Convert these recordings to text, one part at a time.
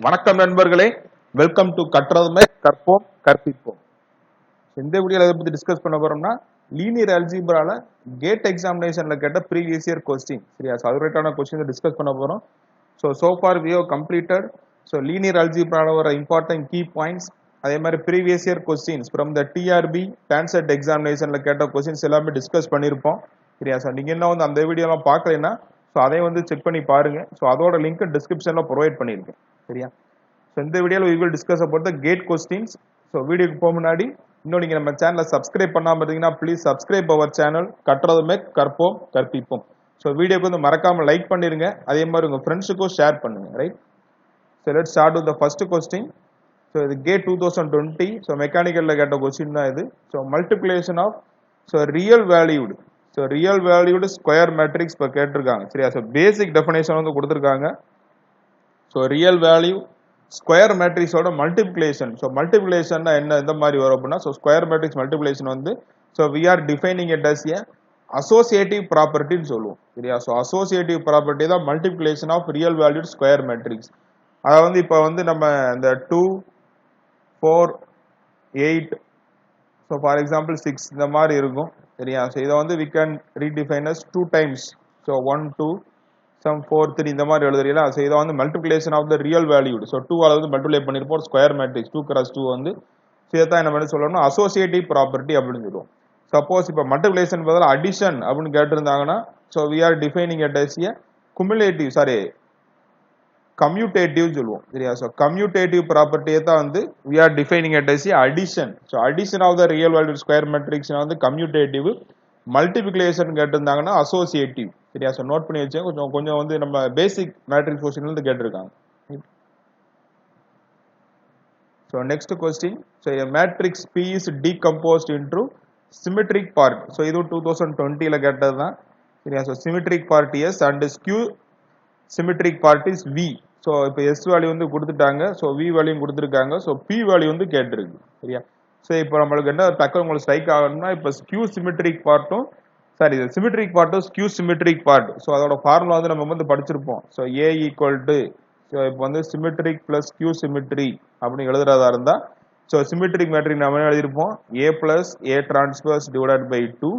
வணக்கம் நண்பர்களே, welcome to கற்றதுமே கற்போம் கற்பிப்போம். இந்த வீடியோல எதை பத்தி டிஸ்கஸ் பண்ண போறோம்னா லீனியர் அல்ஜிப்ரால கேட் எக்ஸாமினேஷன்ல கேட்ட ப்ரீவியஸ் இயர் கொஸ்டின். சரியா? அது ரிலேட்டடான கொஸ்டின் டிஸ்கஸ் பண்ண போறோம். so far we have completed linear அல்ஜிப்ரால வர இம்பார்ட்டன்ட் கீ பாயிண்ட்ஸ், அதே மாதிரி previous year questions from the TRB TANCET எக்ஸாமினேஷன்ல கேட்ட கொஸ்டின்ஸ் எல்லாமே டிஸ்கஸ் பண்ணியிருப்போம். சரியா? நீங்க என்ன வந்து அந்த வீடியோலாம் பார்க்கலைன்னா அதை வந்து செக் பண்ணி பாருங்க. அதோட லிங்க் டிஸ்கிரிப்ஷன்ல ப்ரொவைட் பண்ணியிருக்கேன். சரியா? இந்த வீடியோல we will discuss about the gate questions. வீடியோக்கு போக முன்னாடி இன்னும் நீங்க நம்ம சேனலை சப்ஸ்கிரைப் பண்ணாம இருந்தீங்கன்னா ப்ளீஸ் சப்ஸ்கிரைப் அவர் சேனல் கற்றதுமே கற்போம் கற்பிப்போம். வீடியோக்கு வந்து மறக்காம லைக் பண்ணிருங்க, அதே மாதிரி உங்க ஃப்ரெண்ட்ஸுக்கும் ஷேர் பண்ணுங்க. Right? let's start with the first question. இது கேட் 2020 மெக்கானிக்கல்ல கேட்ட கொஸ்டின் தான் இது. Multiplication of real valued real valued square matrix இப்போ கேட்டிருக்காங்க. சரியா? பேசிக் டெஃபினேஷன் வந்து கொடுத்துருக்காங்க. ரியல் வேல்யூ ஸ்கொயர் மேட்ரிக்ஸோட மல்டிப்ளிகேஷன். மல்டிப்ளிகேஷன் என்ன எந்த மாதிரி வரும் அப்படின்னா ஸ்கொயர் மேட்ரிக்ஸ் மல்டிப்ளிகேஷன் வந்து we are defining it as a associative ப்ராப்பர்ட்டின்னு சொல்லுவோம். சரியா? அசோசியேட்டிவ் ப்ராப்பர்ட்டி தான் multiplication of real valued square matrix. அதை வந்து இப்போ வந்து நம்ம இந்த 2 4 8 ஃபார் எக்ஸாம்பிள் 6 இந்த மாதிரி இருக்கும். சரியா? இதை வந்து we can redefine as 2 times. 1 2 some 4 3 இந்த மாதிரி எழுதுறீங்களா? இதை வந்து multiplication of the real valued. 2 வந்து மல்டிப்ளை பண்ணிருப்போம் ஸ்கொயர் மேட்ரிக்ஸ் 2 cross 2 வந்து. இதைத்தான் என்ன பண்ணி சொல்லணும், அசோசியேட்டிவ் ப்ராப்பர்ட்டி அப்படின்னு சொல்லுவோம். சப்போஸ் இப்போ மல்டிப்ளிகேஷன் பதில் அடிஷன் அப்படின்னு கேட்டிருந்தாங்கன்னா we are defining it as a cumulative commutative சொல்லுவோம். சரியா? கம்யூட்டேட்டிவ் ப்ராப்பர்ட்டியை தான் வந்து we are defining it as a addition. Addition of the real valued square matrix வந்து கம்யூட்டேட்டிவ், மல்டிப்ளிகேஷன் கேட்டிருந்தாங்கன்னா அசோசியேட்டிவ். சரியா? நோட் பண்ணி வச்சேன். கொஞ்சம் வந்து நம்ம பேசிக் மேட்ரிக்ஸ் கொஸ்டின்ல இருந்து கேட்டிருக்காங்க. Next question, a matrix P is decomposed into symmetric part. இது 2020ல கேட்டது தான். சரியா? symmetric part S and skew symmetric part is V. இப்போ S வேல்யூ வந்து கொடுத்துட்டாங்க, V வேல்யூ கொடுத்துருக்காங்க, P வேல்யூ வந்து கேட்டிருக்கு. சரியா? இப்போ நம்மளுக்கு என்ன டக்கு உங்களுக்கு ஸ்ட்ரைக் ஆகணும்னா இப்போ ஸ்கியூ சிமெட்ரிக் பார்ட்டும் சிமெட்ரிக் பார்ட்டும் ஸ்கியூ சிமெட்ரிக் பார்ட். அதோட ஃபார்முலா வந்து நம்ம வந்து படிச்சிருப்போம். A ஈக்குவல் டு இப்போ வந்து சிமெட்ரிக் பிளஸ் கியூ சிமெட்ரி அப்படின்னு எழுதுறதா இருந்தா சிமெட்ரிக் மேட்ரிக் நம்ம என்ன எழுதியிருப்போம், A plus A transverse divided by 2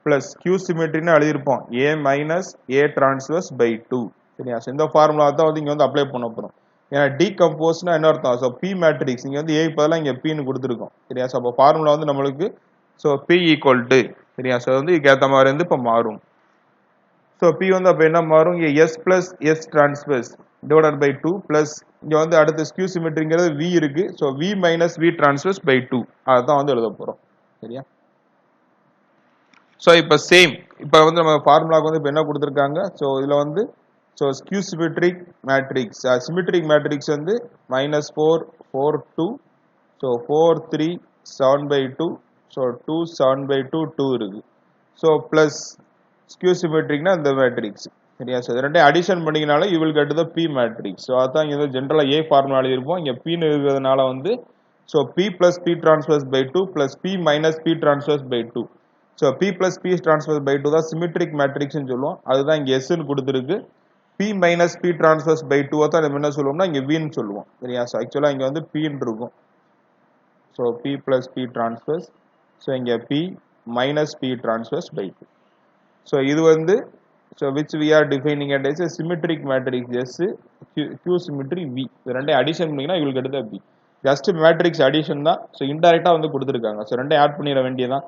plus skew சிமெட்ரின்னு எழுதியிருப்போம் A minus A transverse by 2. சரியா? இந்த ஃபார்முலா தான் வந்து இங்க வந்து அப்ளை பண்ண போறோம். ஏன்னா டீகம்போஸ்னா என்ன அர்த்தம், P மேட்ரிக்ஸ் இங்க வந்து A பதிலா இங்க P ன்னு கொடுத்துருக்கோம். சரியா? அப்போ ஃபார்முலா வந்து நம்மளுக்கு P ஈக்குவல் டு, சரியா, வந்து இதுக்கு ஏற்ற மாதிரி வந்து இப்போ மாறும். P வந்து அப்போ என்ன மாறும், S plus S transverse divided by 2 plus இங்க வந்து அடுத்து ஸ்கியூ சிமெட்ரிங்கிறது V இருக்கு, V minus V transverse by 2 அதுதான் வந்து எழுத போறோம். சரியா? இப்போ சேம் இப்போ வந்து நம்ம ஃபார்முலாக்கு வந்து இப்போ என்ன கொடுத்துருக்காங்க, இதுல வந்து skew symmetric matrix symmetric matrix வந்து -4 4 2 4 3 7 by 2 2 7 by 2 2 இருக்கு. பிளஸ் skew symmetric னா இந்த மேட்ரிக்ஸ். சரியா? ரெண்டே addition பண்ணிங்கனால you will get the P matrix. அதான் இங்க ஜெனரலா A ஃபார்முலா எழுதிருப்போம், இங்க P ன்னு இருக்கிறதுனால வந்து P plus P transverse by 2 plus P minus P transverse by 2. P plus P transverse by 2 தான் symmetric matrix ன்னு சொல்லுவோம். அதுதான் இங்க S ன்னு கொடுத்திருக்கு. P minus P transverse by 2 தான் நம்ம என்ன சொல்லுவோம்னா இங்க V ன்னு சொல்லுவோம். சரியா? ஆக்சுவலா இங்க வந்து P ன்னு இருக்கும். P plus P transverse, இங்க P minus P transverse by 2. இது வந்து which we are defining it as a symmetric matrix S, Q symmetry V. இது ரெண்டே அடிஷன் பண்ணீங்கன்னா you will get the V. Just matrix addition தான். இன்டைரக்டா வந்து கொடுத்துருக்காங்க. ரெண்டே ஆட் பண்ணிட வேண்டியதான்.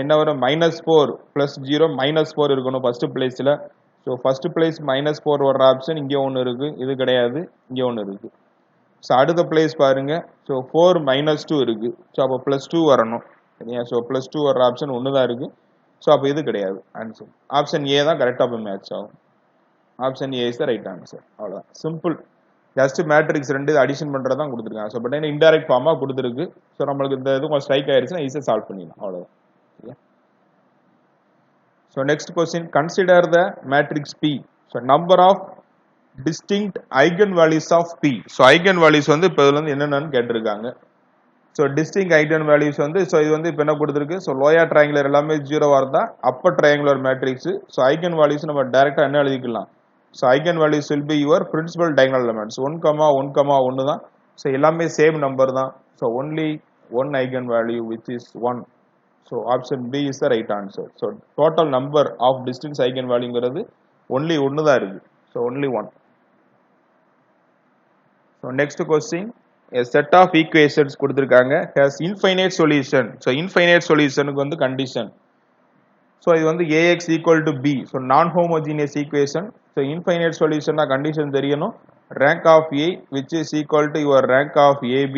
என்ன வரும், -4 பிளஸ் 0 -4 இருக்கணும் ஃபர்ஸ்ட் பிளேஸ்ல. ஃபர்ஸ்ட் பிளேஸ் -4 வர்ற ஆப்ஷன் இங்கே ஒன்று இருக்கு, இது கிடையாது, இங்கே ஒன்று இருக்கு. அடுத்த பிளேஸ் பாருங்க, 4 -2 இருக்கு, அப்போ +2 வரணும். சரியா? +2 வர்ற ஆப்ஷன் ஒன்று தான் இருக்கு, அப்போ இது கிடையாது ஆன்சர். ஆப்ஷன் ஏ தான் கரெக்டாக போய் மேட்ச் ஆகும். Option A is the right answer. அவ்வளோதான், சிம்பிள். ஜஸ்ட் மேட்ரிக்ஸ் ரெண்டு அடிஷன் பண்ணுறது தான் கொடுத்துருக்காங்க. பட் என்ன இன்டைரக்ட் ஃபார்மாக கொடுத்துருக்கு. நம்மளுக்கு இந்த இது ஸ்ட்ரைக் ஆயிடுச்சுன்னா ஈஸியாக சால்வ் பண்ணிடலாம். அவ்வளோதான். Next question, consider the matrix P. Number of distinct eigenvalues of P. Eigenvalues வந்து இப்போ இதுல இருந்து என்னென்னு கேட்டிருக்காங்க. distinct eigenvalues வந்து இது வந்து இப்போ என்ன கொடுத்துருக்கு, லோயர் ட்ரையாங்குலர் எல்லாமே 0 வரதா அப்பர் ட்ரையாங்குலர் மேட்ரிக்ஸ். eigenvalues நம்ம டைரக்டா என்ன எழுதிக்கலாம், so eigen values will be your principal diagonal elements 1,1,1 தான். ஸோ எல்லாமே சேம் நம்பர் தான். So only one eigen value which is 1. So option B is the right answer. So total number of distance eigen வேல்யூங்கிறது only ஒன்று தான் இருக்கு. So only one. So next question, a set of equations கொடுத்திருக்காங்க has infinite solution. So infinite solutionக்கு வந்து condition. So இது வந்து ax equal to b. So நான் homogeneous equation. So infinite solution condition தெரியணும். rank of a which is equal to your rank of ab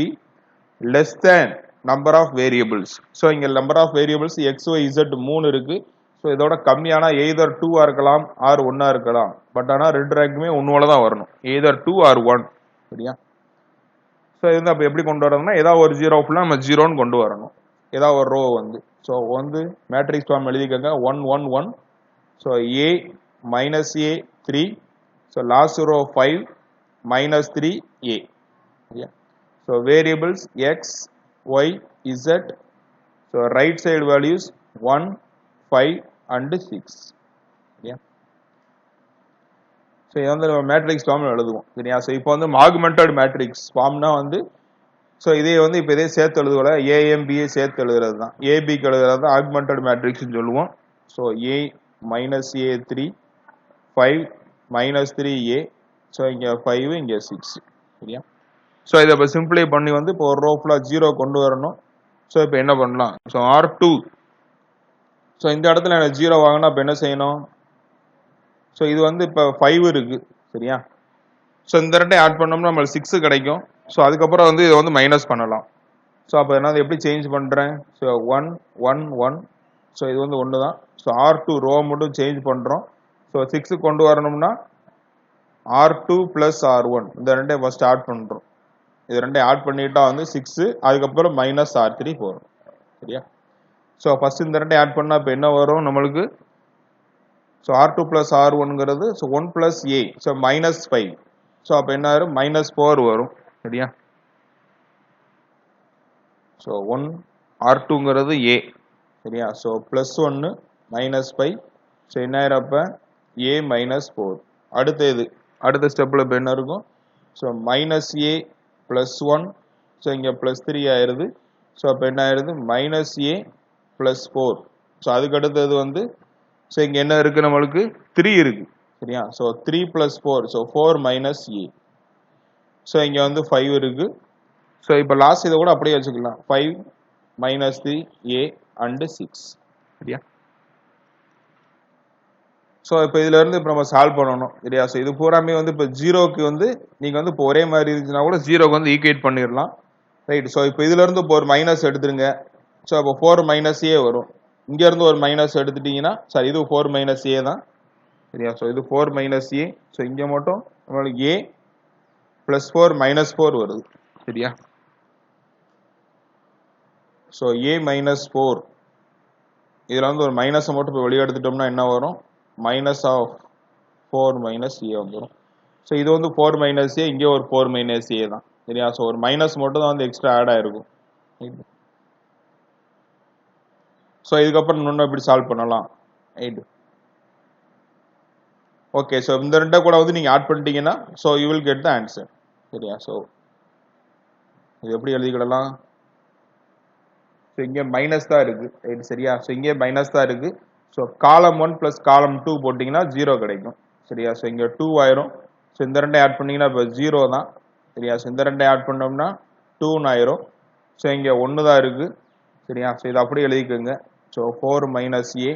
less than number of variables. So இங்க number of variables x y z 3 இருக்கு. So இதோட கம்மியான either 2 இருக்கலாம் R 1 இருக்கலாம். But ஆனால் ரெண்டு ரேங்க்குமே ஒன்னோட தான் வரணும். Either 2 or 1. சரியா? ஸோ இது வந்து அப்போ எப்படி கொண்டு வரணும்னா ஏதாவது ஒரு ஜீரோ ஃபுல்லாக நம்ம ஜீரோன்னு கொண்டு வரணும். ஏதாவது ஒரு ரோ வந்து ஸோ வந்து மேட்ரிக்ஸ் ஃபார்ம் எழுதிக்கோங்க 1 1 1. So A minus A 3. So last row 5 minus 3 A. So variables X Y Z. So right side values 1 5 and 6. So இதை வந்து நம்ம மேட்ரிக்ஸ் ஃபார்மில் எழுதுவோம். சரியா? ஸோ இப்போ வந்து ஆகுமெண்டட் மேட்ரிக்ஸ் ஃபார்ம்னா வந்து ஸோ இதே வந்து இப்போ இதே சேர்த்து எழுதுவோம். ஏஎம்பிஏ சேர்த்து எழுதுறது தான். ஏபிக்கு எழுதுறது தான் ஆகுமெண்டட் மேட்ரிக்ஸ்னு சொல்லுவோம். So A minus A 3 5 minus 3 A. So இங்கே 5 இங்கே 6. சரியா? ஸோ இதை இப்போ சிம்பிளை பண்ணி வந்து இப்போ ஒரு ரோ ஃபுல்லாக ஜீரோ கொண்டு வரணும். ஸோ இப்போ என்ன பண்ணலாம்? So R2. ஸோ இந்த இடத்துல எனக்கு ஜீரோ வாங்கினா இப்போ என்ன செய்யணும்? ஸோ இது வந்து இப்போ 5 இருக்கு. சரியா? ஸோ இந்த ரெண்டையும் ஆட் பண்ணோம்னா நம்மளுக்கு 6 கிடைக்கும். ஸோ அதுக்கப்புறம் வந்து இதை வந்து மைனஸ் பண்ணலாம். ஸோ அப்போ என்ன எப்படி சேஞ்ச் பண்ணுறேன்? ஸோ 1 1 1. ஸோ இது வந்து 1 தான். ஸோ R2 ரோ மட்டும் சேஞ்ச் பண்ணுறோம். ஸோ 6 கொண்டு வரணும்னா R2 ப்ளஸ் R1 இந்த ரெண்டையும் ஃபர்ஸ்ட் ஆட் பண்ணுறோம். இது ரெண்டையும் ஆட் பண்ணிட்டா வந்து 6. அதுக்கப்புறம் மைனஸ் R3 போகிறோம். சரியா? ஸோ ஃபர்ஸ்ட் இந்த ரெண்டையும் ஆட் பண்ணால் இப்போ என்ன வரும் நம்மளுக்கு? ஸோ R2 ப்ளஸ் R1ங்கிறது so 1 plus A. So minus 5. So அப்போ என்ன வரும்? மைனஸ் 4 வரும். சரியா? ஸோ 1 R2ங்கிறது ஏ. சரியா? So plus 1 minus 5. ஸோ என்ன ஆயிரும் அப்போ? ஏ மைனஸ் 4. அடுத்த ஸ்டெப்பில் இப்போ என்ன இருக்கும்? ஸோ மைனஸ் ஏ ப்ளஸ் 1. ஸோ இங்கே ப்ளஸ் 3 ஆயிடுது. ஸோ அப்போ என்ன ஆயிடுது? மைனஸ் ஏ ப்ளஸ் 4. ஸோ அதுக்கு அடுத்தது வந்து ஸோ இங்கே என்ன இருக்குது நம்மளுக்கு? 3 இருக்கு. சரியா? So 3 plus 4. ஸோ 4 மைனஸ் ஏ. ஸோ இங்கே வந்து 5 இருக்கு. ஸோ இப்போ லாஸ்ட் இதை கூட அப்படியே வச்சுக்கலாம். 5 மைனஸ் 3 ஏ அண்டு 6. சரியா? ஸோ இப்போ இதுல இருந்து இப்போ நம்ம சால்வ் பண்ணணும். சரியா? ஸோ இது பூராமே வந்து இப்போ ஜீரோக்கு வந்து நீங்கள் வந்து இப்போ ஒரே மாதிரி இருந்துச்சுன்னா கூட ஜீரோக்கு வந்து ஈக்குவேட் பண்ணிடலாம். ரைட்? ஸோ இப்போ இதுல இருந்து இப்போ ஒரு மைனஸ் எடுத்துருங்க. ஸோ அப்போ 4 மைனஸ் ஏ வரும். இங்க இருந்து ஒரு மைனஸ் எடுத்துட்டீங்கன்னா சாரி இது 4 மைனஸ் ஏ தான். சரியா? ஸோ இது 4 மைனஸ் ஏ. ஸோ இங்கே மட்டும் நம்மளுக்கு ஏ ப்ளஸ் 4 மைனஸ் 4 வருது. சரியா? ஸோ ஏ மைனஸ் 4 இதில் வந்து ஒரு மைனஸை மட்டும் இப்போ வெளியே எடுத்துட்டோம்னா என்ன வரும்? மைனஸ் ஆஃப் 4 மைனஸ் ஏ வந்துடும். ஸோ இது வந்து 4 மைனஸ் ஏ, இங்கே ஒரு 4 மைனஸ் ஏ தான். சரியா? ஸோ ஒரு மைனஸ் மட்டும் தான் வந்து எக்ஸ்ட்ரா ஆட் ஆயிருக்கும். ஸோ இதுக்கப்புறம் இன்னும் எப்படி சால்வ் பண்ணலாம்? ரைட்? ஓகே. ஸோ இந்த ரெண்டை கூட வந்து நீங்கள் ஆட் பண்ணிட்டீங்கன்னா so you will get the answer. சரியா? ஸோ இது எப்படி எழுதிக்கிடலாம்? ஸோ இங்கே மைனஸ் தான் இருக்கு. ரைட்? சரியா? ஸோ இங்கே மைனஸ் தான் இருக்கு. ஸோ காலம் 1 ப்ளஸ் காலம் 2 போட்டிங்கன்னா 0 கிடைக்கும். சரியா? ஸோ இங்கே 2 ஆயிரும். ஸோ இந்த ரெண்டை ஆட் பண்ணிங்கன்னா இப்போ 0 தான். சரியா? ஸோ இந்த ரெண்டை ஆட் பண்ணோம்னா 2ன்னு ஆயிரும். ஸோ இங்கே 1 தான் இருக்கு. சரியா? ஸோ இதை அப்படியே எழுதிக்கோங்க. ஸோ 4 மைனஸ் ஏ.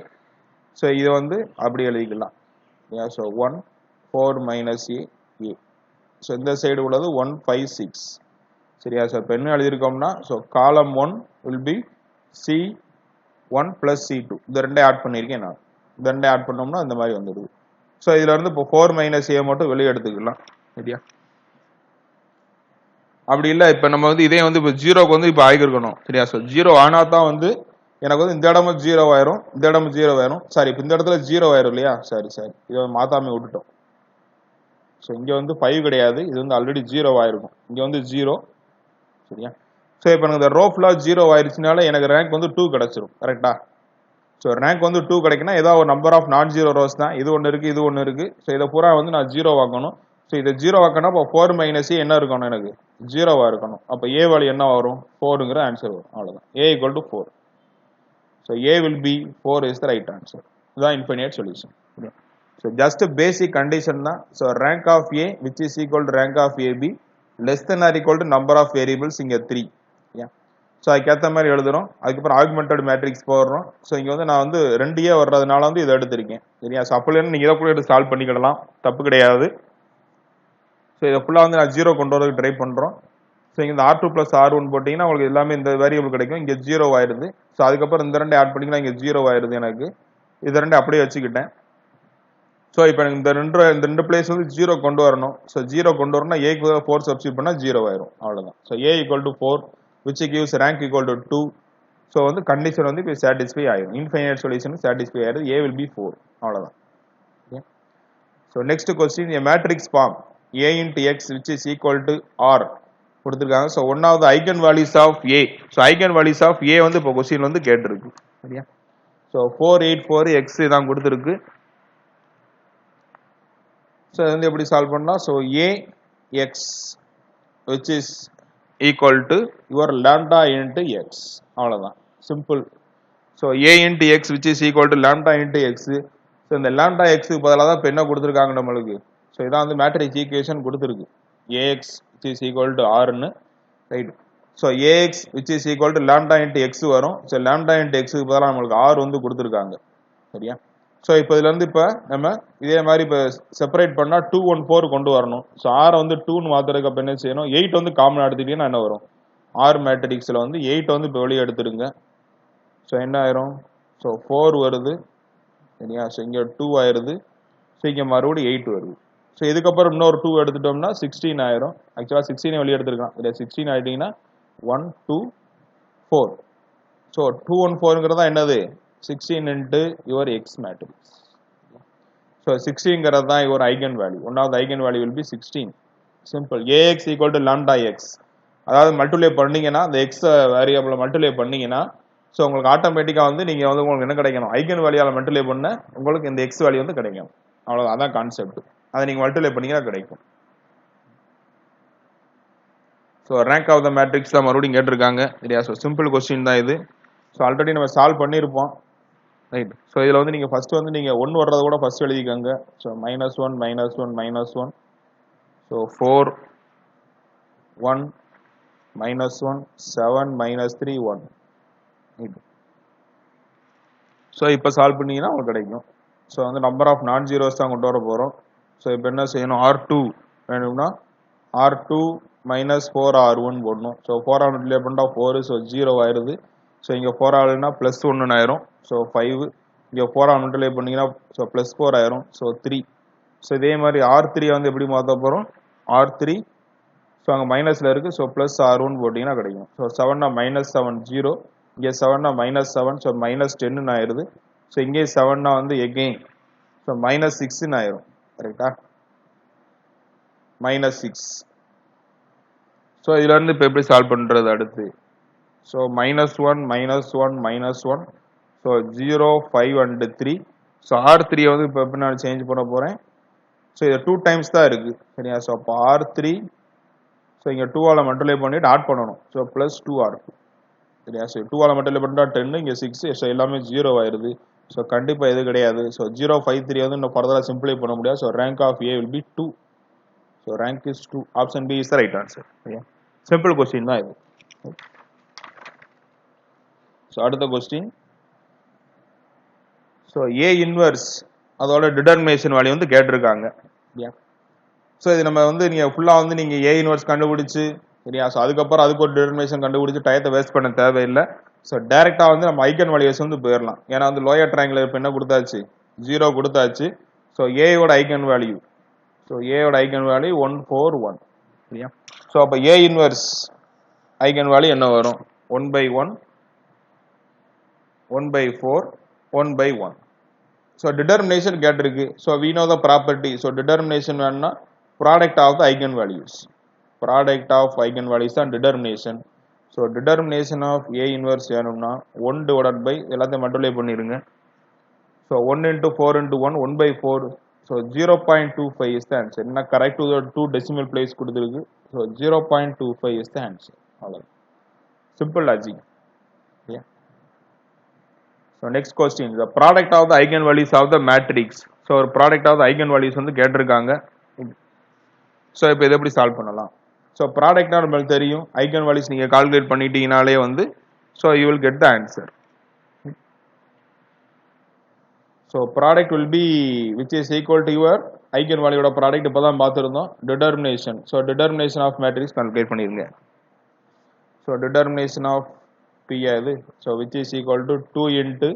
ஸோ இதை வந்து அப்படி எழுதிக்கலாம். ஸோ 1 4 மைனஸ் ஏ ஏ. ஸோ இந்த சைடு உள்ளது 1 5 6. சரியா? ஸோ இப்போ என்ன எழுதியிருக்கோம்னா ஸோ காலம் 1 will be C1 plus C2. இந்த ரெண்டே ஆட் பண்ணியிருக்கேன் நான். இந்த ரெண்டே ஆட் பண்ணோம்னா இந்த மாதிரி வந்துடுது. ஸோ இதுல இருந்து இப்போ 4 மைனஸ் ஏ மட்டும் வெளியே எடுத்துக்கலாம். சரியா? அப்படி இல்லை இப்போ நம்ம வந்து இதே வந்து இப்போ ஜீரோக்கு வந்து இப்போ ஆகிருக்கணும். சரியா? ஸோ 0 ஆனால் தான் வந்து எனக்கு வந்து இந்த இடமும் 0 ஆயிரும், இந்த இடமும் 0 ஆயிரும். சாரி இப்போ இந்த இடத்துல 0 ஆயிரும் இல்லையா? சரி இதை மாத்தாம விட்டுட்டோம். ஸோ இங்க வந்து 5 கிடையாது, இது வந்து ஆல்ரெடி 0 ஆயிருக்கும். இங்க வந்து 0. சரியா? ஸோ இப்போ எனக்கு இந்த ரோ ஃபுல்லாக 0 ஆயிருச்சுனால எனக்கு ரேங்க் வந்து 2 கிடைச்சிரும். கரெக்டா? ஸோ ரேங்க் வந்து 2 கிடைக்குன்னா ஏதாவது ஒரு நம்பர் ஆஃப் நான் ஜீரோ ரோஸ் தான், இது ஒன்று இருக்கு இது ஒன்று இருக்கு. ஸோ இதை பூரா வந்து நான் ஜீரோ ஆக்கணும். ஸோ இதை ஜீரோ ஆக்கணும். அப்போ 4 மைனஸ் ஏ என்ன இருக்கணும், எனக்கு ஜீரோவா இருக்கணும். அப்போ ஏ வேல்யூ என்ன வரும், 4ங்கிற ஆன்சர் வரும். அவ்வளோதான், A equal to 4. So A will be 4 is the right answer. இதுதான் infinite solution. So just basic condition தான். So rank of A which is equal to rank of AB less than or equal to number of variables இங்கே 3. So அதுக்கேற்ற மாதிரி எழுதுறோம். அதுக்கப்புறம் augmented matrix போடுறோம். So இங்கே வந்து நான் வந்து 2A வர்றதுனால வந்து இதை எடுத்திருக்கேன். சரியா? ஸோ அப்போலேருந்து நீங்கள் இதை கூட எடுத்து சால்வ் பண்ணிக்கிடலாம், தப்பு கிடையாது. ஸோ இதை ஃபுல்லாக வந்து நான் 0 கொண்டு வரதுக்கு ட்ரை பண்ணுறோம். ஸோ இங்கே இந்த R2 + R1 போட்டிங்கன்னா உங்களுக்கு எல்லாமே இந்த வேரியபிள் கிடைக்கும். இங்கே 0 ஆயிடுது. ஸோ அதுக்கப்புறம் இந்த 2 ஆட் பண்ணிங்கன்னா இங்கே 0 ஆயிடுது. எனக்கு இது 2 அப்படியே வச்சுக்கிட்டேன். ஸோ இப்போ எனக்கு இந்த ரெண்டு பிளேஸ் வந்து 0 கொண்டு வரணும். ஸோ 0 கொண்டு வரணும்னா ஏக்கு 4 சப்ஸ்டியூட் பண்ணால் 0 ஆயிரும். அவ்வளோதான். So A equal to 4 which gives rank equal to 2. So வந்து condition வந்து இப்போ satisfy ஆயிரும். Infinite solution satisfy ஆயிரும். A will be 4. அவ்வளவுதான். Okay. So next question, a matrix form A into X which is equal to R கொடுத்திருக்காங்க. So one of the eigenvalues of A. So eigenvalues of A வந்து இப்போ question வந்து கேட்டிருக்கு. சரியா? So 484 X தான் கொடுத்திருக்கு. So வந்து எப்படி சால்வ் பண்ணலாம்? So A X which is equal to your lambda into x. அவ்வளவுதான், simple. So a into x which is equal to lambda into x. So இந்த lambda x க்கு பதிலாக தான் இப்போ என்ன கொடுத்துருக்காங்க நம்மளுக்கு. ஸோ இதான் வந்து மேட்ரிக்ஸ் ஈக்குவேஷன் கொடுத்துருக்கு. ax which is equal to rன்னு, right. So ax which is equal to lambda into x வரும். ஸோ lambda into x க்கு பதிலாக நம்மளுக்கு r வந்து கொடுத்துருக்காங்க. சரியா? ஸோ இப்போ இதுல இருந்து இப்போ நம்ம இதே மாதிரி இப்போ செப்பரேட் பண்ணா 214 கொண்டு வரணும். ஸோ ஆரை வந்து 2ன்னு மாத்துறதுக்கு அப்போ என்ன செய்யணும், 8 வந்து காமன் எடுத்துட்டீங்கன்னா என்ன வரும், ஆர் மேட்ரிக்ஸில் வந்து 8 வந்து இப்போ வெளியே எடுத்துருங்க. ஸோ என்ன ஆயிரும், ஸோ 4 வருது. சரியா? ஸோ இங்கே 2 ஆயிருது. ஸோ இங்கே மறுபடியும் 8 வருது. ஸோ இதுக்கப்புறம் இன்னொரு 2 எடுத்துட்டோம்னா 16 ஆயிரும். ஆக்சுவலாக 16 வெளியே எடுத்துருக்கலாம். இல்லை 16 ஆயிட்டீங்கன்னா 1 2 4. ஸோ 214ங்கிறதா என்னது, 16 into your x matrix. So 16ங்கிறது தான் your eigen value. One of the eigen value will be 16. Simple. Ax equal to lambda x. அதாவது மல்டிப்ளை பண்ணீங்கன்னா இந்த x வேரியபிளை மல்டிப்ளை பண்ணீங்கன்னா ஸோ உங்களுக்கு ஆட்டோமேட்டிக்காக வந்து நீங்கள் வந்து உங்களுக்கு என்ன கிடைக்கணும், ஐகன் வேல்யூவில் மல்டிப்ளை பண்ண உங்களுக்கு இந்த x வேல்யூ வந்து கிடைக்கும். அவ்வளோ அதான் கான்செப்ட். அதை நீங்கள் மல்டிப்ளை பண்ணீங்கன்னா கிடைக்கும். So rank of the matrix தான் மறுபடியும் கேட்டிருக்காங்க. சரியா? ஸோ சிம்பிள் கொஸ்டின் தான் இது. ஸோ ஆல்ரெடி நம்ம சால்வ் பண்ணியிருப்போம். ரைட். ஸோ இதில் வந்து நீங்கள் ஃபஸ்ட்டு வந்து நீங்கள் 1 வர்றதை கூட ஃபஸ்ட் எழுதிக்கோங்க. ஸோ -1 -1 -1. ஸோ 4 1 -1 7 -3 1. ரைட். ஸோ இப்போ சால்வ் பண்ணீங்கன்னா உங்களுக்கு கிடைக்கும். ஸோ வந்து நம்பர் ஆஃப் நான் ஜீரோஸ் தான் கொண்டு வர போகிறோம். ஸோ இப்போ என்ன செய்யணும், R2 வேணும்னா R2 -4 R1 போடணும். ஸோ 4 ஆல் மல்டிப்ளை பண்ணால் 4. ஸோ 0 ஆயிடுது. ஸோ இங்கே 4 ஆல்னா +1 ஆயிரும். ஸோ 5. இங்கே 4 ஆல் மல்டிப்ளை பண்ணிங்கன்னா ஸோ +4 ஆயிரும். ஸோ 3. ஸோ இதே மாதிரி R3 வந்து எப்படி மாற்ற போகிறோம், R3 ஸோ அங்கே மைனஸில் இருக்குது. ஸோ +R1 போட்டிங்கன்னா கிடைக்கும். ஸோ 7னா -7 0. இங்கே 7னா -7. ஸோ -10 ஆயிடுது. ஸோ இங்கே 7னா வந்து எகெயின் ஸோ -6 ஆயிரும். கரெக்டா? -6. ஸோ இதுல இருந்து இப்போ எப்படி சால்வ் பண்ணுறது அடுத்து. So -1 -1 -1. So 0 5 and 3. So R3 வந்து இப்போ எப்படி நான் சேஞ்ச் பண்ண போகிறேன். ஸோ இது 2 டைம்ஸ் தான் இருக்குது. சரியா? ஸோ அப்போ R3 ஸோ இங்கே 2 ஆல் மல்டிப்ளை பண்ணிட்டு ஆட் பண்ணணும். So +2 R2. சரியா? ஸோ 2 ஆல் மல்டிப்ளை பண்ணிட்டா 10. இங்கே 6. ஸோ எல்லாமே 0 ஆயிடுது. ஸோ கண்டிப்பாக எது கிடையாது. ஸோ 0 5 3 வந்து இன்னும் ஃபர்தராக சிம்பிளை பண்ண முடியாது. So rank of A will be 2. So rank is 2. Option B is the right answer. சரியா? சிம்பிள் கொஸ்டின் தான் இது. ஸோ அடுத்த கொஸ்டின். ஸோ A இன்வர்ஸ் அதோட டிட்டர்மினேஷன் வேல்யூ வந்து கேட்டிருக்காங்க. சரியா? ஸோ இது நம்ம வந்து நீங்கள் ஃபுல்லாக வந்து நீங்கள் A இன்வர்ஸ் கண்டுபிடிச்சு, சரியா? ஸோ அதுக்கப்புறம் அதுக்கு ஒரு டிட்டர்மினேஷன் கண்டுபிடிச்சு டயத்தை வேஸ்ட் பண்ண தேவையில்லை. ஸோ டேரெக்டாக வந்து நம்ம ஐகன் வேல்யூஸ் வந்து போயிடலாம். ஏன்னா வந்து லோயர் ட்ரையாங்கிள் இப்போ என்ன கொடுத்தாச்சு, 0 கொடுத்தாச்சு. ஸோ ஏயோட ஐகன் வேல்யூ, ஸோ ஏயோட ஐகன் வேல்யூ 1 4 1. சரியா? ஸோ அப்போ A இன்வர்ஸ் ஐகன் வேல்யூ என்ன வரும், 1/1 1/4 1/1. ஸோ டிட்டர்மினேஷன் கேட்டிருக்கு. So we know the property. So determination வேணும்னா product of the eigen values, product of eigen values தான் determination. So determination of A inverse வேணும்னா 1 divided by எல்லாத்தையும் multiply பண்ணிடுங்க. So 1 into 4 into 1 1 by 4. So 0.25 is the answer. என்ன correct to 2 decimal place கொடுத்துருக்கு. So 0.25 is the answer. அவ்வளோ simple logic. So next question, the product of the eigenvalues of the matrix. So ஒரு product of the eigenvalues வந்து கேட்டிருக்காங்க. So இப்போ இதை எப்படி solve பண்ணலாம்? ஸோ ப்ராடக்ட்னா நம்மளுக்கு தெரியும், eigenvalues நீங்கள் கால்குலேட் பண்ணிட்டீங்கனாலே வந்து so you will get the answer. So product will be which is equal to your eigenvalue product இப்போ தான் பார்த்துருந்தோம். Determination, so determination of matrix calculate பண்ணிடுங்க. ஸோ டிட்டர்மினேஷன் ஆஃப் P அது so which is equal to 2 into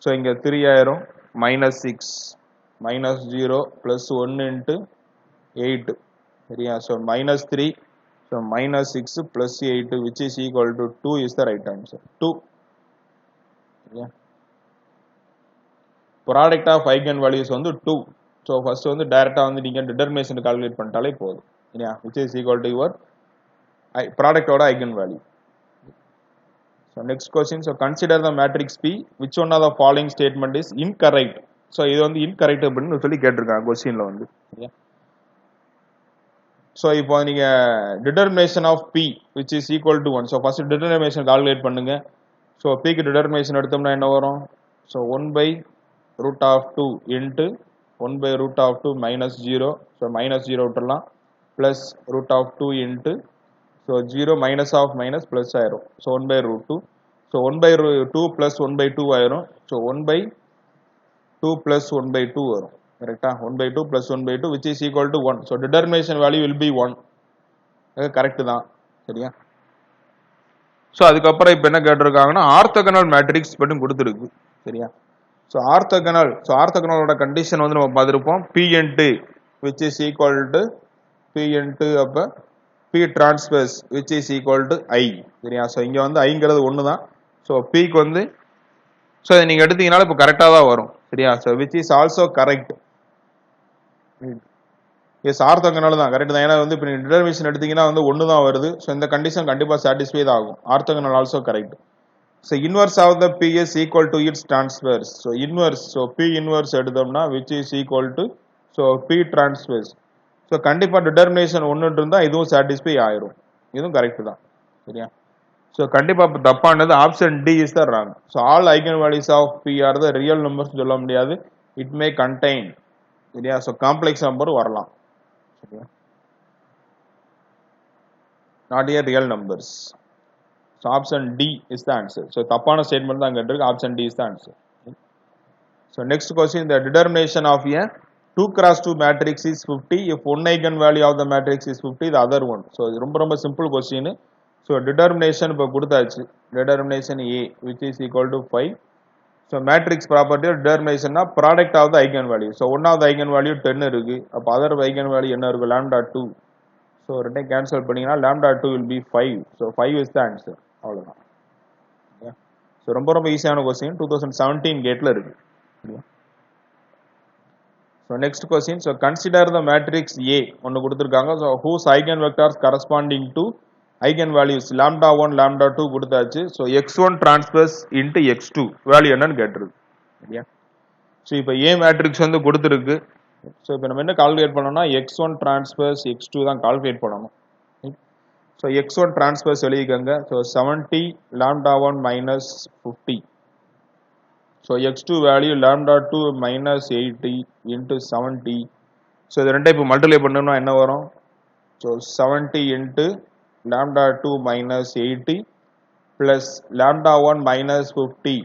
so இங்கே 3 ஆயிரும் -6 -0 plus 1 into 8 சரியா. So -3 so -6 plus 8 which is equal to 2 is the right answer. 2 சரியா. Product of eigen values வந்து 2. So first வந்து டைரெக்டாக வந்து நீங்கள் டிட்டர்மினேஷன் கால்குலேட் பண்ணிட்டாலே போதும் சரியா. Which is equal to your ப்ராடக்டோட eigen value. So next question, so consider the matrix P, which one of the following statement is incorrect? So இது வந்து incorrect அப்படின்னு சொல்லி கேட்டிருக்காங்க கொஸ்டின்ல வந்து சரியா. ஸோ இப்போ நீங்க determination of P which is equal to 1. So first determination calculate பண்ணுங்க. ஸோ Pக்கு டிட்டர்மினேஷன் எடுத்தோம்னா என்ன வரும்? So 1/√2 into 1/√2 -0. ஸோ -0 விட்டுடலாம் plus √2 into so 0 minus of minus plus ஆயிரும். ஸோ 1/√2. ஸோ 1/2 ப்ளஸ் 1/2 ஆயிரும். ஸோ 1/2 ப்ளஸ் 1/2 வரும் கரெக்டா. 1/2 plus 1/2 which is equal to 1. So determination value will be 1. Correct தான் சரியா. ஸோ அதுக்கப்புறம் இப்போ என்ன கேட்டிருக்காங்கன்னா ஆர்த்தோகனல் மேட்ரிக்ஸ் மட்டும் கொடுத்துருக்கு சரியா. ஸோ ஆர்த்தோகனலோட கண்டிஷன் வந்து நம்ம பார்த்துருப்போம். P into which is equal to P into அப்போ P transverse which is equal to I சரியா. ஸோ இங்கே வந்து ஐங்கிறது ஒன்று தான். ஸோ Pக்கு வந்து ஸோ இதை நீங்கள் எடுத்தீங்கனாலும் இப்போ கரெக்டாக தான் வரும் சரியா. So which is also correct. Yes orthogonal தான் கரெக்ட் தான். ஏன்னா வந்து இப்போ நீங்கள் டிட்டர்மினேஷன் எடுத்தீங்கன்னா வந்து ஒன்று தான் வருது. ஸோ இந்த கண்டிஷன் கண்டிப்பாக சாட்டிஸ்ஃபை தான் ஆகும். Orthogonal also correct. So inverse of the P is equal to its transverse. So inverse so P inverse எடுத்தோம்னா which is equal to so P transverse. So கண்டிப்பாக டிட்டர்மினேஷன் ஒன்று இருந்தால் இதுவும் சாட்டிஸ்ஃபை ஆயிரும். இதுவும் கரெக்ட் தான் சரியா. ஸோ கண்டிப்பாக தப்பானது option D is the wrong. So all eigen values of B are the real numbers சொல்ல முடியாது. இட் மே கண்டெயின் சரியா. ஸோ காம்ப்ளெக்ஸ் நம்பர் வரலாம் சரியா, not a real numbers. So option D is the answer. So தப்பான statement தான் கேட்டிருக்கு. Option D is the answer. So next question, the determination of A 2 cross 2 matrix is 50 if one eigenvalue of the matrix is 50 the other one. So ரொம்ப simple question. So determination இப்போ கொடுத்தாச்சு. Determination A which is equal to 5. So matrix property determination product of the eigenvalue. So one of the eigenvalue 10 இருக்கு. அப்போ other eigenvalue என்ன இருக்கு? lambda 2. So ரெண்டையும் cancel பண்ணீங்கன்னா lambda 2 will be 5. So 5 is the answer. அவ்வளவுதான். So ரொம்ப ஈஸியான question. 2017 கேட்ல இருக்கு. So next question, so consider the matrix A ஒன்னு கொடுத்திருக்காங்க. So whose eigenvectors corresponding to eigenvalues lambda 1 lambda 2 கொடுத்தாச்சு. So x1 transverse into x2 value என்னன்னு கேட்டிருக்கு சரியா. ஸோ இப்போ A மேட்ரிக்ஸ் வந்து கொடுத்துருக்கு. ஸோ இப்போ நம்ம என்ன கால்குலேட் பண்ணோம்னா x1 transverse x2 தான் கால்குலேட் பண்ணணும். ஸோ x1 transverse எழுதிக்கங்க. So 70 lambda 1 minus 50. So x2 value lambda 2 minus 80 into 70. So இது ரெண்டை இப்போ மல்டிப்ளை பண்ணோம்னா என்ன வரும்? So 70 into lambda 2 minus 80 plus lambda 1 minus 50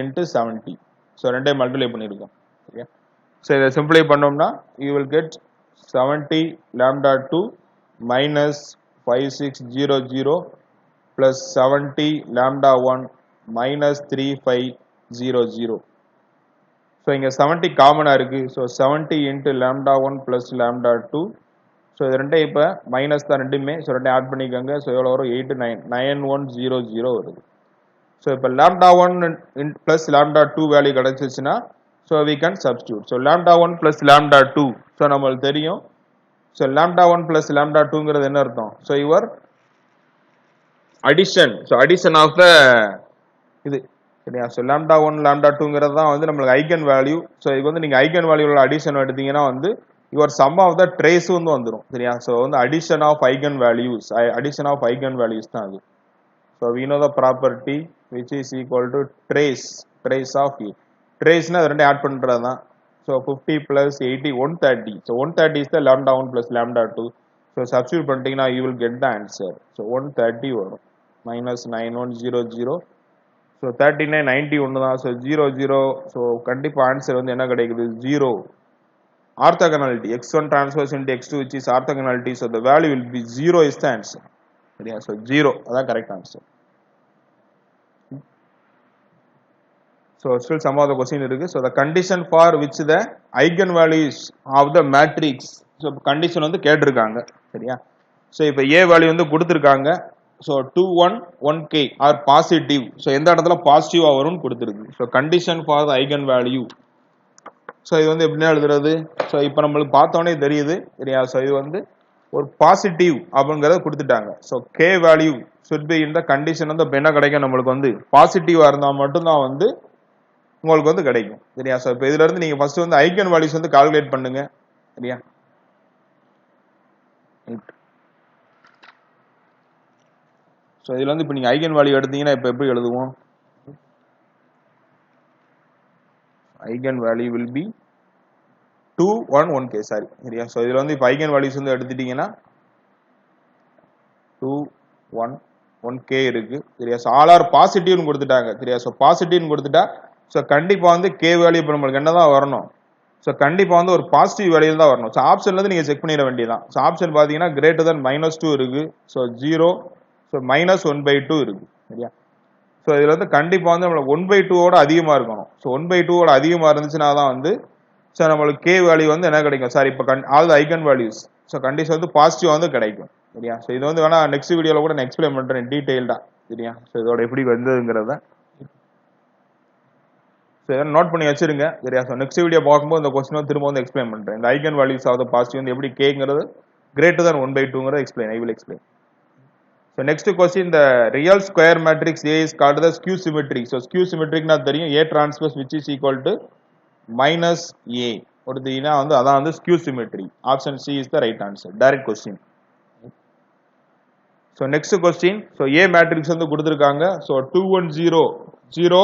into 70. So ரெண்டை மல்டிப்ளை பண்ணிருக்கோம் சரியா. So இதை சிம்பிளை பண்ணோம்னா you will get 70 lambda 2 minus 5600 plus 70 lambda 1 minus 3500. So இங்கே 70 காமனாக இருக்குது. So 70 into lambda 1 plus lambda 2. So இது ரெண்டே இப்போ மைனஸ் தான் ரெண்டுமே. ஸோ ரெண்டே ஆட் பண்ணிக்கோங்க. ஸோ எவ்வளோ வரும்? 89100 வருது. ஸோ இப்போ lambda 1 ப்ளஸ் lambda 2 வேல்யூ கிடச்சிச்சுன்னா so we can substitute. So lambda 1 plus lambda 2 so நம்மளுக்கு தெரியும். ஸோ lambda 1 ப்ளஸ் lambda 2ங்கிறது என்ன அர்த்தம்? So your addition. So addition of the இது சரியா. ஸோ லாம்டா 1 லாம்டா 2ங்கிறது தான் வந்து நம்மளுக்கு ஐகன் வேல்யூ. ஸோ இதுக்கு வந்து நீங்க ஐகன் வேல்யூல அடிஷன் எடுத்தீங்கன்னா வந்து your sum of the trace வந்து வந்துடும் சரியா. ஸோ வந்து addition of eigen values, addition of eigen values தான் அது. So we know the property which is equal to trace of A. traceனா அது ரெண்டு ஆட் பண்றது தான். So 50 plus 80 130. So 130 is the lambda 1 plus lambda 2. So substitute பண்ணிட்டீங்கன்னா you will get the answer. So 130 வரும் minus 9100. So 39 91 தான். So 00. So கண்டிப்பா answer வந்து என்ன கிடைக்குது 0. Orthogonality x1 transverse into x2 which is orthogonality. So the value will be 0 is the answer. சரியா. So 0 அதான் correct answer. So still some of the question இருக்கு. So the condition for which the eigen values of the matrix. So condition வந்து கேட்டிருக்காங்க சரியா. So இப்போ A value வந்து கொடுத்துருக்காங்க. So 2 1 1k R positive. So எந்த இடத்துல பாசிட்டிவா வரும்னு கொடுத்துருக்கு. So condition for the eigen value. So இது வந்து எப்படின்னா எழுதுறது. ஸோ இப்போ நம்மளுக்கு பார்த்தோன்னே தெரியுது சரியா. ஸோ இது வந்து ஒரு பாசிட்டிவ் அப்படிங்கறத கொடுத்துட்டாங்க. So K value should be இந்த கண்டிஷன் வந்து என்ன கிடைக்கும் நம்மளுக்கு வந்து பாசிட்டிவா இருந்தா மட்டும்தான் வந்து உங்களுக்கு வந்து கிடைக்கும் சரியா. ஸோ இப்போ இதுல இருந்து நீங்க ஃபர்ஸ்ட் வந்து ஐகன் வேல்யூஸ் வந்து கால்குலேட் பண்ணுங்க சரியா. ஸோ இதுல வந்து இப்போ நீங்க ஐகன் வேல்யூ எடுத்தீங்கன்னா இப்போ எப்படி எழுதுவோம். Eigen value will B 2 1 1k sorry சரியா. ஸோ இதுல வந்து இப்போ ஐகன் வேல்யூஸ் வந்து எடுத்துட்டீங்கன்னா 2 1 1k இருக்கு சரியா. ஸோ ஆல் ஆர் பாசிட்டிவ்னு கொடுத்துட்டாங்க சரியா. ஸோ பாசிட்டிவ்னு கொடுத்துட்டா ஸோ கண்டிப்பா வந்து கே வேல்யூ இப்போ நம்மளுக்கு என்னதான் வரணும். ஸோ கண்டிப்பா வந்து ஒரு பாசிட்டிவ் வேல்யூ தான் வரணும். ஸோ ஆப்ஷன்ல இருந்து நீங்க செக் பண்ணிட வேண்டியதான். ஸோ ஆப்ஷன் பாத்தீங்கன்னா கிரேட்டர் தன் -2 இருக்கு. ஸோ 0. ஸோ -1/2 இருக்கு சரியா. ஸோ இதுல வந்து கண்டிப்பா வந்து நம்மளுக்கு 1/2 அதிகமா இருக்கணும். ஸோ 1/2 அதிகமா இருந்துச்சுன்னா தான் வந்து ஸோ நம்மளுக்கு கே வேல்யூ வந்து என்ன கிடைக்கும் சார். இப்போ all eigen values so condition வந்து பாசிட்டிவ் வந்து கிடைக்கும் சரியா. ஸோ இது வந்து வேணா நெக்ஸ்ட் வீடியோல கூட நான் எக்ஸ்பிளைன் பண்றேன் டீடைல்டா சரியா. ஸோ இதோட எப்படி வந்ததுங்கிறத நோட் பண்ணி வச்சிருங்க சரியா. ஸோ நெக்ஸ்ட் வீடியோ பார்க்கும்போது இந்த கொஸ்டின் திரும்ப வந்து எக்ஸ்பிளைன் பண்றேன். இந்த eigen values of the positive வந்து எப்படி கேங்கிறது கிரேட்டர் தன் 1/2ங்கிறது explain I will explain. So next question, the real square matrix A is called the skew symmetric. So skew symmetric na theriyum A transpose which is equal to minus A. odutina vandu adha vandu skew symmetry. Option C is the right answer. Direct question. So next question, so A matrix vandu kuduthirukanga. So 2 1 0 0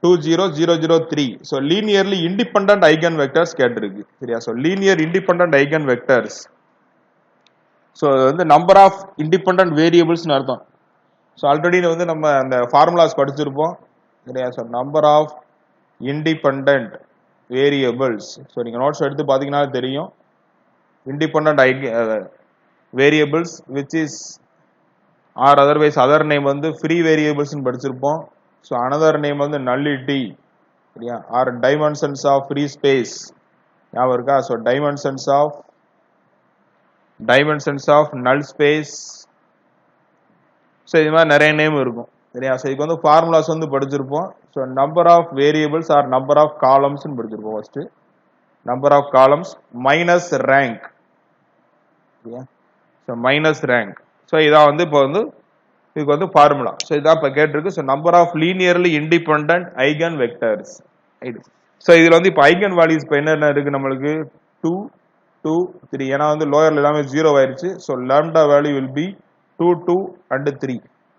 2 0 0 0 3. So linearly independent eigenvectors கேட்டிருக்கு சரியா. So linear independent eigenvectors. So வந்து number of independent வேரியபிள்ஸ்னு அர்த்தம். So already வந்து நம்ம அந்த formulas படிச்சிருப்போம் சரியா. So number of independent variables. So நீங்கள் நோட்ஸ் எடுத்து பார்த்தீங்கன்னா தெரியும். Independent variables which is or otherwise other name வந்து ஃப்ரீ வேரியபிள்ஸ்னு படிச்சிருப்போம். ஸோ அனதர் நேம் வந்து நல்லிட்டி சரியா. Or dimensions of free space ஞாபகம் இருக்கா. So dimensions of null space. So இது மாதிரி நிறைய நேம் இருக்கும் சரியா. ஸோ இதுக்கு வந்து ஃபார்முலாஸ் வந்து படிச்சிருப்போம். So number of variables or number of columns படிச்சிருப்போம். First number of columns minus rank. So minus rank. So இதான் வந்து இப்போ வந்து இதுக்கு வந்து ஃபார்முலா. ஸோ இதான் இப்போ கேட்டிருக்கு. So number of linearly independent eigen vectors. So இதுல வந்து இப்போ ஐகன் வேல்யூஸ் இப்போ என்னென்ன இருக்கு நம்மளுக்கு 2 2 3. ஏன்னா வந்து லோயர்ல எல்லாமே 0 ஆயிருச்சு. So lambda value will B 2 2 and 3.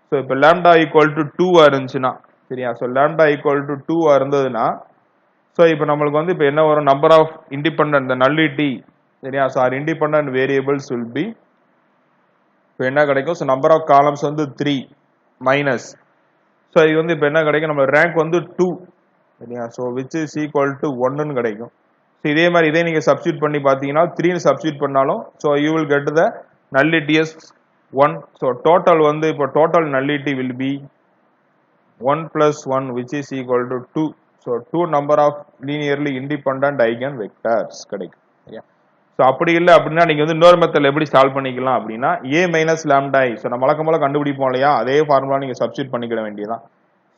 So இப்போ லாம்டா ஈக்குவல் டு 2 இருந்துச்சுன்னா சரியா. ஸோ லாம்டா ஈக்குவல் டு 2 இருந்ததுன்னா ஸோ இப்போ நம்மளுக்கு வந்து இப்போ என்ன வரும் நம்பர் ஆஃப் இண்டிபெண்டன்ட் இந்த நல்லிட்டி சரியா. So R independent variables will be இப்போ என்ன கிடைக்கும். ஸோ நம்பர் ஆஃப் காலம்ஸ் வந்து 3 மைனஸ். ஸோ இது வந்து இப்போ என்ன கிடைக்கும் நம்ம ரேங்க் வந்து 2 சரியா. So which is equal to 1ன்னு கிடைக்கும். இதே மாதிரி இதே நீங்க சப்ஸ்டியூட் பண்ணி பாத்தீங்கன்னா 3 சப்ஸ்டியூட் பண்ணாலும் so you will get the nullity as 1. So total வந்து இப்போ total nullity will be 1 plus 1 which is equal to 2. So 2 number of linearly independent eigen vectors கிடைக்கும் சரியா. ஸோ அப்படி இல்லை அப்படின்னா நீங்க வந்து இன்னொரு மெத்தட் எப்படி சால்வ் பண்ணிக்கலாம் அப்படின்னா A minus lambda I. So நம்ம வழக்கம்போல கண்டுபிடிப்போம் இல்லையா. அதே ஃபார்முலா நீங்க சப்ஸ்டியூட் பண்ணிக்கிட வேண்டியதான்.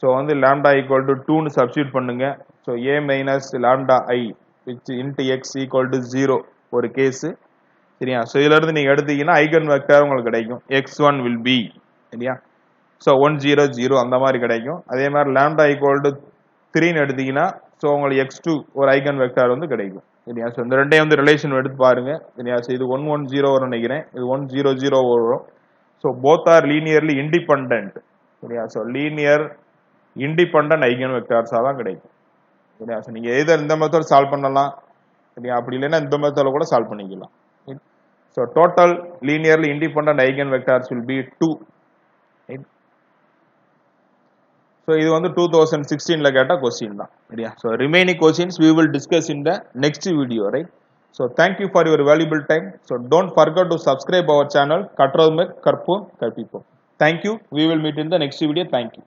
ஸோ வந்து லாம்டா ஈக்குவல் டு 2ன்னு சப்ஸ்டியூட் பண்ணுங்க. So A minus lambda I which int x equal to 0 ஒரு கேஸ் சரியா. ஸோ இதுல இருந்து நீங்க எடுத்தீங்கன்னா ஐகன் வெக்டர் உங்களுக்கு கிடைக்கும். x1 will be சரியா. ஸோ 100 அந்த மாதிரி கிடைக்கும். அதே மாதிரி லேம்டா ஈக்குவல் டு 3ன்னு எடுத்தீங்கன்னா ஸோ உங்களுக்கு x2 ஒரு ஐகன் வெக்டார் வந்து கிடைக்கும் சரியா. ஸோ இந்த ரெண்டையும் வந்து ரிலேஷன் எடுத்து பாருங்க சரியா. ஸோ இது 110 வரும் நினைக்கிறேன், இது 100 வரும். So both are linearly independent சரியா. ஸோ லீனியர் இண்டிபெண்டன்ட் ஐகன் வெக்டார்ஸாக தான் கிடைக்கும் சரியா. ஸோ நீங்க எதர் இந்த மெத்தட் சால்வ் பண்ணலாம் சரியா, அப்படி இல்லைன்னா இந்த மெத்தடில் கூட சால்வ் பண்ணிக்கலாம். So total linearly independent eigen vectors will be 2. So இது வந்து 2016ல கேட்ட கொஸ்டின் தான் சரியா. So remaining questions we will discuss in the next video, right? So thank you for your valuable time. So don't forget to subscribe our channel கற்றதுமே கற்போம் கற்பிப்போம். Thank you. We will meet in the next video. Thank you.